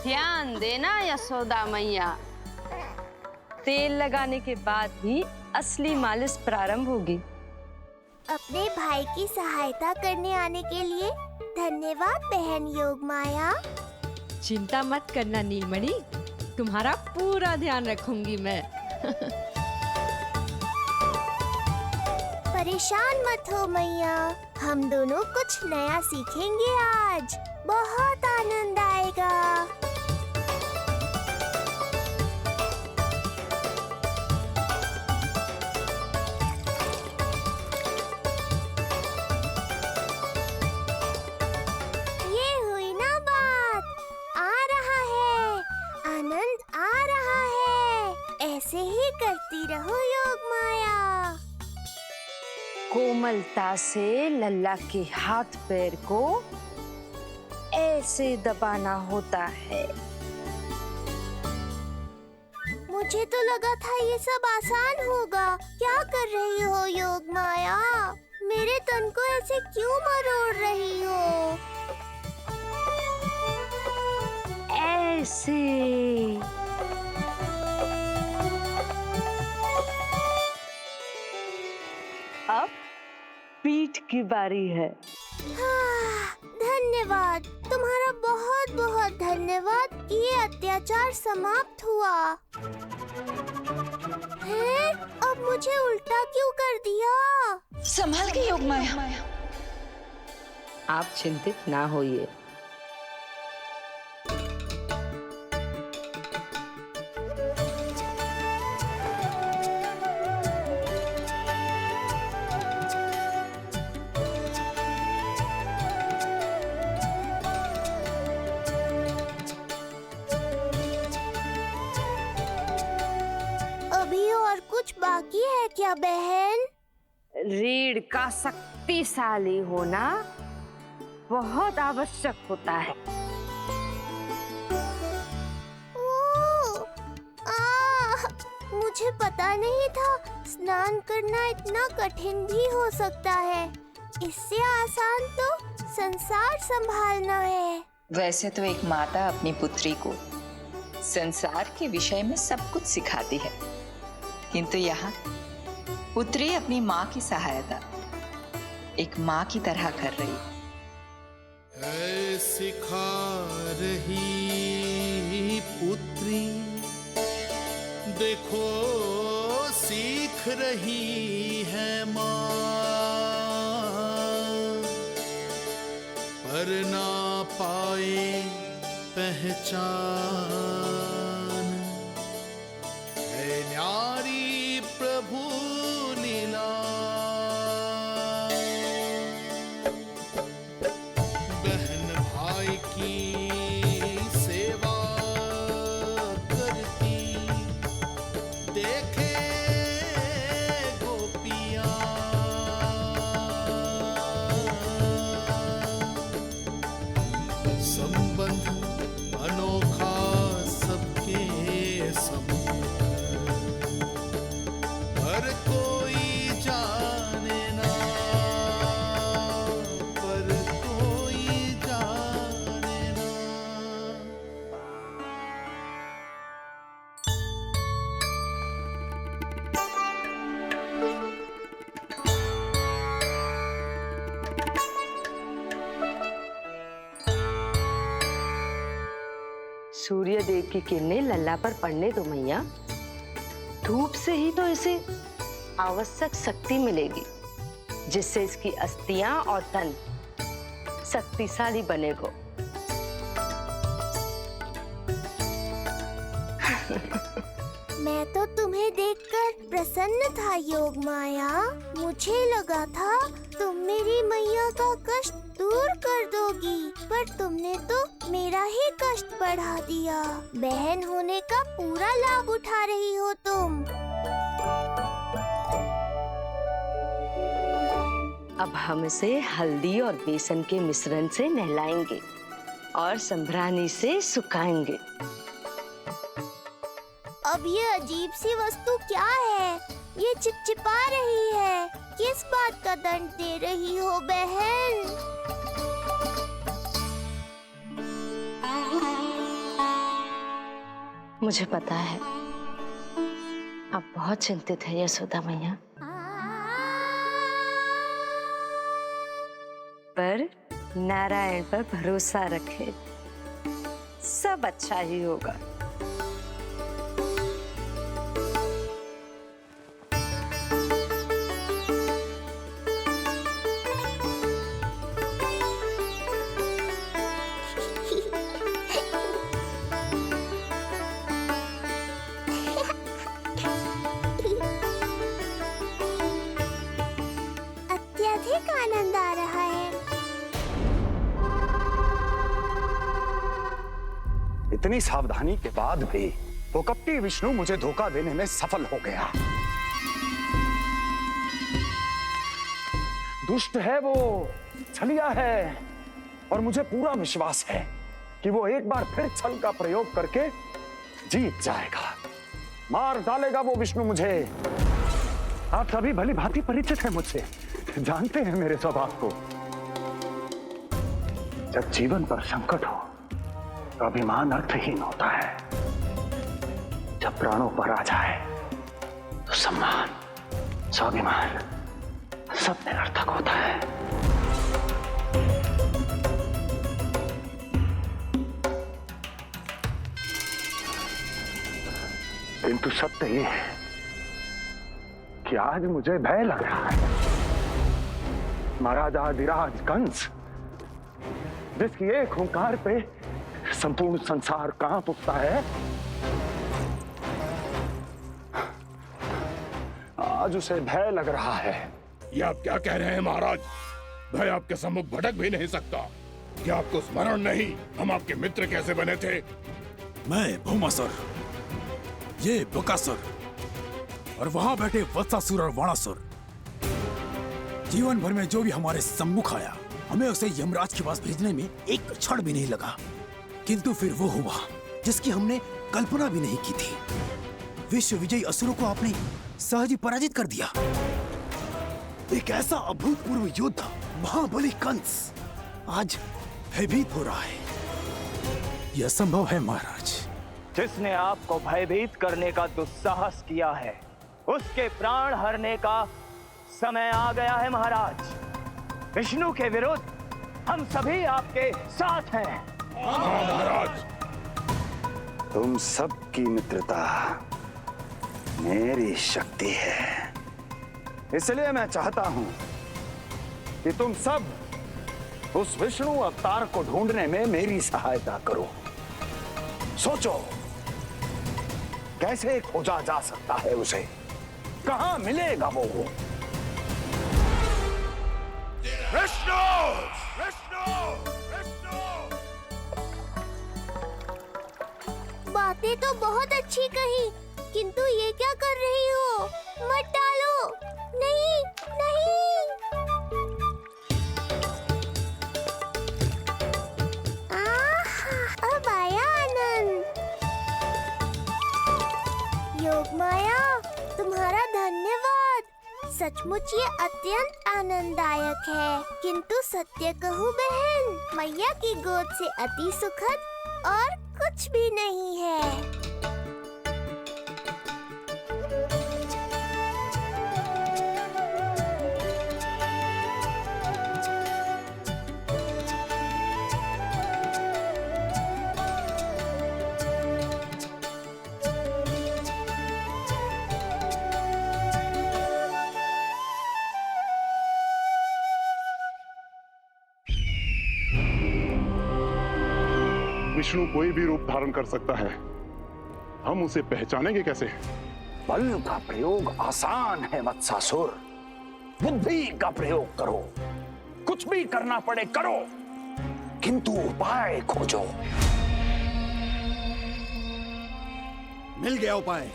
ध्यान देना यशोदा मैया, तेल लगाने के बाद ही असली मालिश प्रारंभ होगी। अपने भाई की सहायता करने आने के लिए धन्यवाद बहन योगमाया। चिंता मत करना नीलमणि, तुम्हारा पूरा ध्यान रखूंगी मैं। परेशान मत हो मैया, हम दोनों कुछ नया सीखेंगे आज। बहुत आनंद आएगा। ये हुई ना बात, आ रहा है, आनंद आ रहा है। ऐसे ही करती रहो योगमाया। कोमलता से लल्ला के हाथ पैर को ऐसे दबाना होता है। मुझे तो लगा था ये सब आसान होगा। क्या कर रही हो योगमाया? मेरे तन को ऐसे क्यों मरोड़ रही हो? ऐसे। अब पीठ की बारी है। धन्यवाद, तुम्हारा बहुत बहुत धन्यवाद। ये अत्याचार समाप्त हुआ है। अब मुझे उल्टा क्यों कर दिया? संभाल के योगमाया। आप चिंतित ना होइए। अभी और कुछ बाकी है क्या बहन? रीढ़ का शक्तिशाली होना बहुत आवश्यक होता है। मुझे पता नहीं था स्नान करना इतना कठिन भी हो सकता है। इससे आसान तो संसार संभालना है। वैसे तो एक माता अपनी पुत्री को संसार के विषय में सब कुछ सिखाती है, किंतु यहाँ पुत्री अपनी माँ की सहायता एक माँ की तरह कर रही है। सिखा रही पुत्री, देखो सीख रही है माँ, पर ना पाए पहचान है न्यारी प्रभु लीला। बहन भाई की सेवा करती देखे गोपियाँ, संबंध अनोखा सबके संग, हर कोई जाने ना, पर कोई जाने ना। सूर्य देव की किरणें लल्ला पर पड़ने दो मैया। धूप से ही तो इसे आवश्यक शक्ति मिलेगी, जिससे इसकी अस्थियां और तन शक्तिशाली बनेगा। मैं तो तुम्हें देखकर प्रसन्न था योगमाया। मुझे लगा था तुम मेरी मैया का कष्ट दूर कर दोगी, पर तुमने तो मेरा ही कष्ट बढ़ा दिया। बहन होने का पूरा लाभ उठा रही हो तुम। अब हम इसे हल्दी और बेसन के मिश्रण से नहलाएंगे और संभरानी से सुखाएंगे। अब ये अजीब सी वस्तु क्या है? ये चिपचिपा रही है। किस बात का दंड दे रही हो बहन? मुझे पता है आप बहुत चिंतित है यशोदा मैया, पर नारायण पर भरोसा रखे, सब अच्छा ही होगा। अत्यधिक आनंद आ रहा है। इतनी सावधानी के बाद भी वो कपटी विष्णु मुझे धोखा देने में सफल हो गया। दुष्ट है वो, छलिया है, और मुझे पूरा विश्वास है कि वो एक बार फिर छल का प्रयोग करके जीत जाएगा, मार डालेगा वो विष्णु मुझे। आप सभी भली भांति परिचित हैं मुझसे, जानते हैं मेरे स्वभाव को। जब जीवन पर संकट हो तो अभिमान अर्थहीन होता है, जब प्राणों पर आ जाए तो सम्मान, स्वाभिमान सब निरर्थक होता है। किंतु सत्य ये है कि आज मुझे भय लग रहा है। महाराजाधिराज कंस, जिसकी एक हुंकार पे संपूर्ण संसार कांप उठता है, आज उसे भय लग रहा है। ये आप क्या कह रहे हैं महाराज? भय आपके सम्मुख भटक भी नहीं सकता। क्या आपको स्मरण नहीं हम आपके मित्र कैसे बने थे? मैं भौमासुर, ये बकासुर, और वहां बैठे वत्सासुर और वाणासुर। जीवन भर में जो भी हमारे सम्मुख आया, हमें उसे यमराज के पास भेजने में एक क्षण भी नहीं लगा। किंतु फिर वो हुआ जिसकी हमने कल्पना भी नहीं की थी। विश्व विजयी असुरों को आपने सहज ही पराजित कर दिया। एक ऐसा अभूतपूर्व योद्धा महाबली कंस आज भयभीत हो रहा है। यह संभव है महाराज। जिसने आपको भयभीत करने का दुस्साहस किया है, उसके प्राण हरने का समय आ गया है महाराज। विष्णु के विरुद्ध हम सभी आपके साथ हैं। हाँ महाराज। तुम सबकी मित्रता मेरी शक्ति है, इसलिए मैं चाहता हूं कि तुम सब उस विष्णु अवतार को ढूंढने में मेरी सहायता करो। सोचो कैसे खोजा जा सकता है उसे, कहां मिलेगा वो? विष्णु! विष्णु! विष्णु! बातें तो बहुत अच्छी कही, किंतु ये क्या कर रही हो? मत डालो। नहीं, नहीं। अब आया आनंद। योग माया, तुम्हारा धन्यवाद। सचमुच ये अत्यंत आनंददायक है। किंतु सत्य कहूँ बहन, मैया की गोद से अति सुखद और कुछ भी नहीं है। विष्णु कोई भी रूप धारण कर सकता है, हम उसे पहचानेंगे कैसे? बल का प्रयोग आसान है वत्सासुर, बुद्धि का प्रयोग करो। कुछ भी करना पड़े करो, किंतु उपाय खोजो। मिल गया उपाय।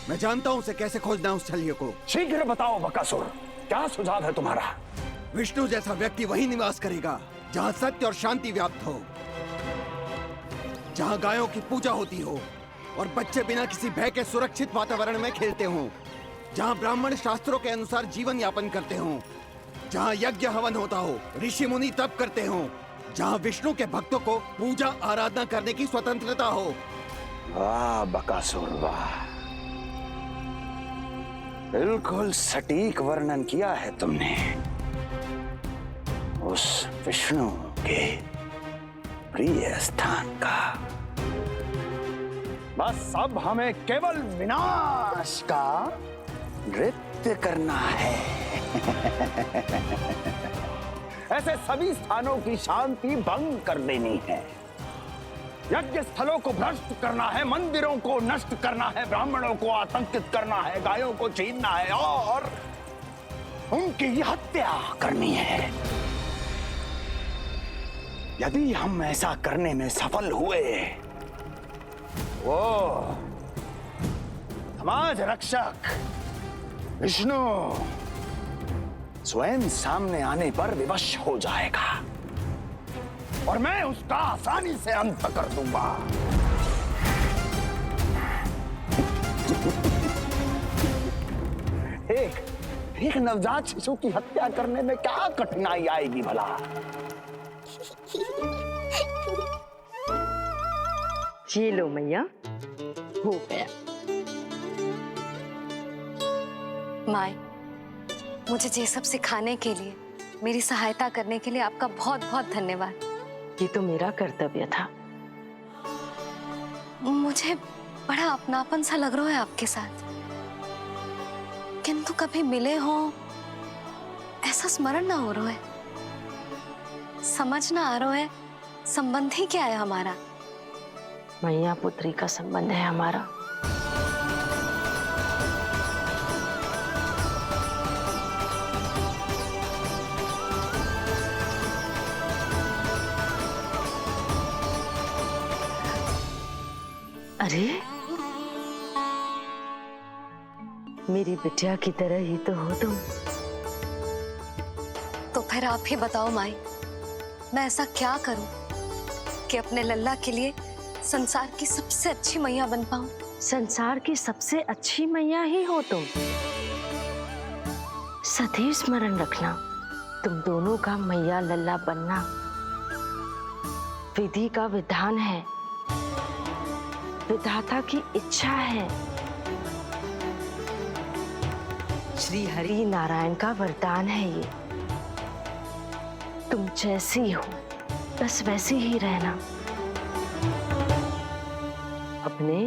मैं जानता हूं उसे कैसे खोजना है, उस छलिए को। शीघ्र बताओ बकासुर, क्या सुझाव है तुम्हारा? विष्णु जैसा व्यक्ति वही निवास करेगा जहां सत्य और शांति व्याप्त हो, जहां गायों की पूजा होती हो और बच्चे बिना किसी भय के सुरक्षित वातावरण में खेलते हों, जहां ब्राह्मण शास्त्रों के अनुसार जीवन यापन करते हों, जहां यज्ञ हवन होता हो, ऋषि मुनि तप करते हों, जहां विष्णु के भक्तों को पूजा आराधना करने की स्वतंत्रता हो, वाह बकासुर वाह, बिल्कुल सटीक वर्णन किया है तुमने उस विष्णु के प्रिय स्थान का। बस अब हमें केवल विनाश का नृत्य करना है। ऐसे सभी स्थानों की शांति भंग कर देनी है, यज्ञ स्थलों को भ्रष्ट करना है, मंदिरों को नष्ट करना है, ब्राह्मणों को आतंकित करना है, गायों को छीनना है और उनकी हत्या करनी है। यदि हम ऐसा करने में सफल हुए, वो समाज रक्षक विष्णु स्वयं सामने आने पर विवश हो जाएगा और मैं उसका आसानी से अंत कर दूंगा। एक नवजात शिशु की हत्या करने में क्या कठिनाई आएगी भला? ये लो मैया, हो गया। माए, मुझे ये सब सिखाने के लिए, मेरी सहायता करने के लिए आपका बहुत बहुत धन्यवाद। ये तो मेरा कर्तव्य था। मुझे बड़ा अपनापन सा लग रहा है आपके साथ, किंतु कभी मिले हो ऐसा स्मरण ना हो रहा है, समझ ना आ रहा है संबंध ही क्या है हमारा। मैया पुत्री का संबंध है हमारा। अरे मेरी बिटिया की तरह ही तो हो तुम। तो फिर आप ही बताओ माई, मैं ऐसा क्या करूं कि अपने लल्ला के लिए संसार की सबसे अच्छी मैया बन पाऊं? संसार की सबसे अच्छी मैया ही हो तुम। सदैव स्मरण रखना, तुम दोनों का मैया लल्ला बनना विधि का विधान है, विधाता की इच्छा है, श्री हरि नारायण का वरदान है ये। तुम जैसी हो बस वैसी ही रहना, अपने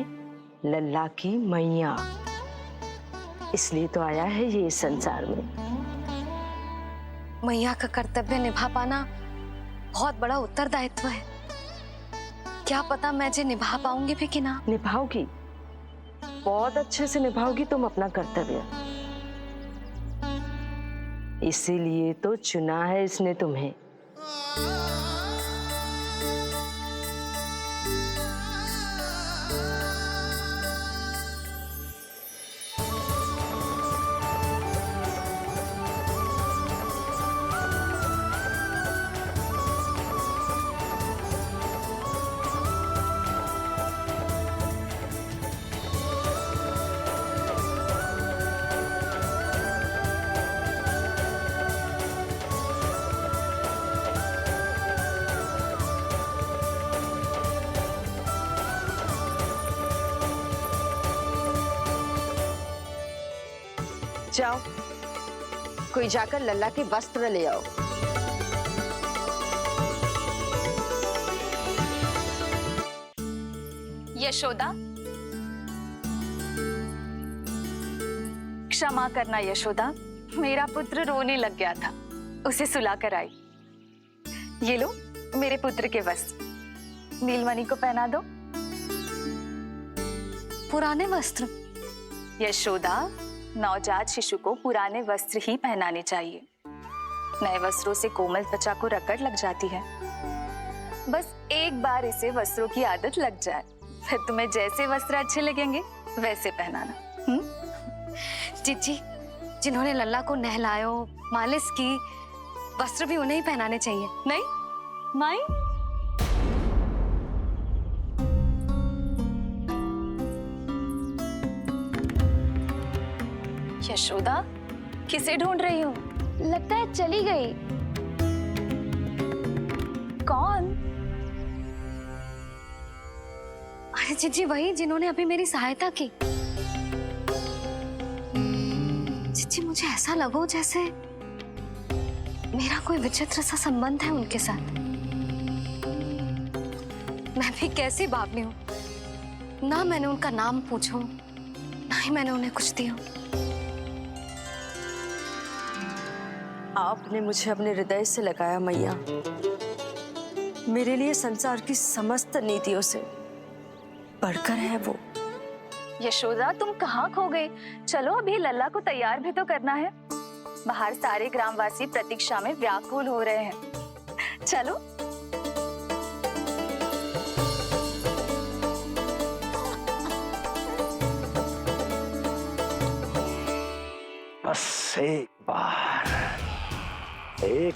लल्ला की मैया। इसलिए तो आया है ये इस संसार में। मैया का कर्तव्य निभा पाना बहुत बड़ा उत्तरदायित्व है। क्या पता मैं जे निभा पाऊंगी भी कि ना। निभाओगी, बहुत अच्छे से निभाओगी तुम अपना कर्तव्य। इसीलिए तो चुना है इसने तुम्हें। जाओ, कोई जाकर लल्ला के वस्त्र ले आओ। यशोदा, क्षमा करना यशोदा, मेरा पुत्र रोने लग गया था, उसे सुलाकर आई। ये लो मेरे पुत्र के वस्त्र, नीलमणि को पहना दो। पुराने वस्त्र? यशोदा, नवजात शिशु को पुराने वस्त्र ही पहनाने चाहिए। नए वस्त्रों से कोमल त्वचा को रगड़ लग जाती है। बस एक बार इसे वस्त्रों की आदत लग जाए, फिर तुम्हें जैसे वस्त्र अच्छे लगेंगे वैसे पहनाना। जीजी, जिन्होंने लल्ला को नहलायो, मालिश की, वस्त्र भी उन्हें ही पहनाने चाहिए। नहीं माई, यशोदा किसे ढूंढ रही हो? लगता है चली गई। कौन? अरे जीजी वही जिन्होंने अभी मेरी सहायता की। जीजी मुझे ऐसा लगो जैसे मेरा कोई विचित्र सा संबंध है उनके साथ। मैं भी कैसी बावली हूँ, ना मैंने उनका नाम पूछो ना ही मैंने उन्हें कुछ दिया। आपने मुझे अपने हृदय से लगाया मैया। मेरे लिए संसार की समस्त नीतियों से बढ़कर है वो। यशोदा तुम कहाँ खो गई? चलो अभी लल्ला को तैयार भी तो करना है। बाहर सारे ग्रामवासी प्रतीक्षा में व्याकुल हो रहे हैं। चलो। बस एक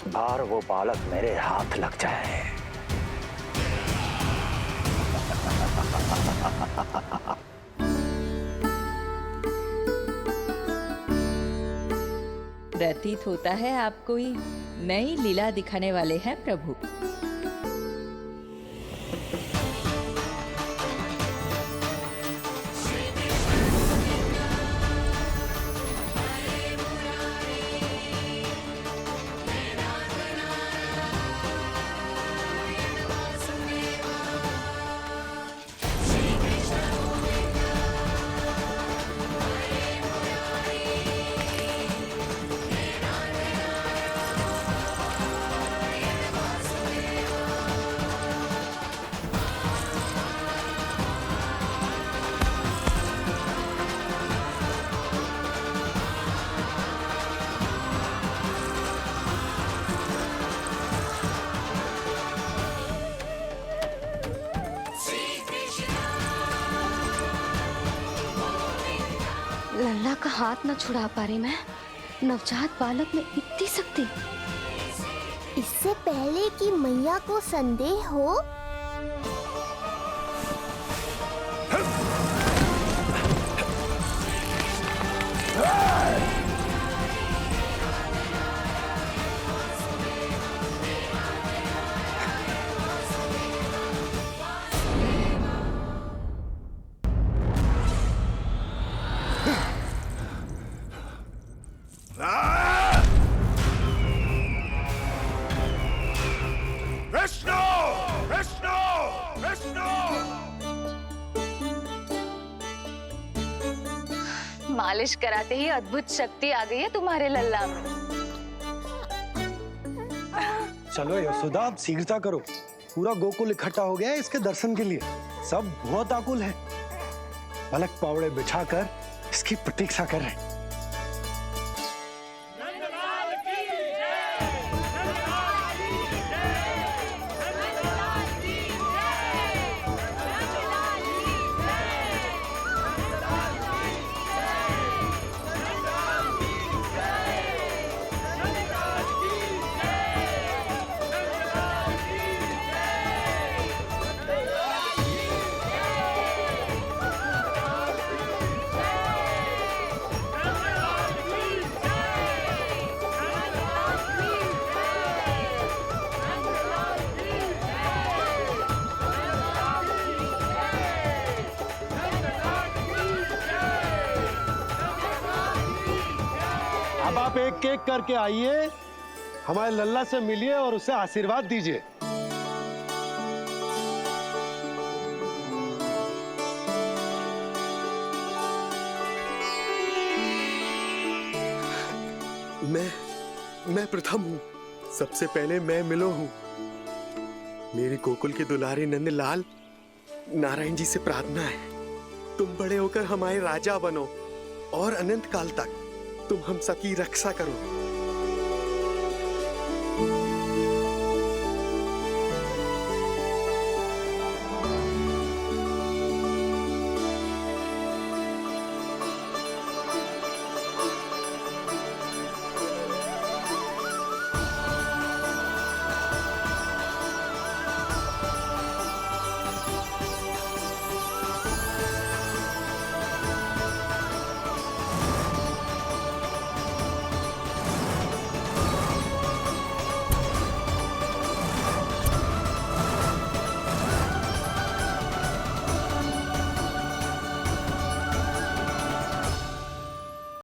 बार वो बालक मेरे हाथ लग जाए। प्रतीत होता है आप कोई नई लीला दिखाने वाले हैं प्रभु। लल्ला का हाथ न छुड़ा पा रही मैं। नवजात बालक में इतनी शक्ति। इससे पहले कि मैया को संदेह हो, मालिश कराते ही अद्भुत शक्ति आ गई है तुम्हारे लल्ला में। चलो यशोदा आप शीघ्रता करो, पूरा गोकुल इकट्ठा हो गया है इसके दर्शन के लिए। सब बहुत आकुल है, पलक पावड़े बिछाकर इसकी प्रतीक्षा कर रहे हैं। अब आप एक एक करके आइए, हमारे लल्ला से मिलिए और उसे आशीर्वाद दीजिए। मैं प्रथम हूँ, सबसे पहले मैं मिलो हूँ। मेरी गोकुल के दुलारे नंद लाल, नारायण जी से प्रार्थना है, तुम बड़े होकर हमारे राजा बनो और अनंत काल तक तुम हम सबकी रक्षा करो।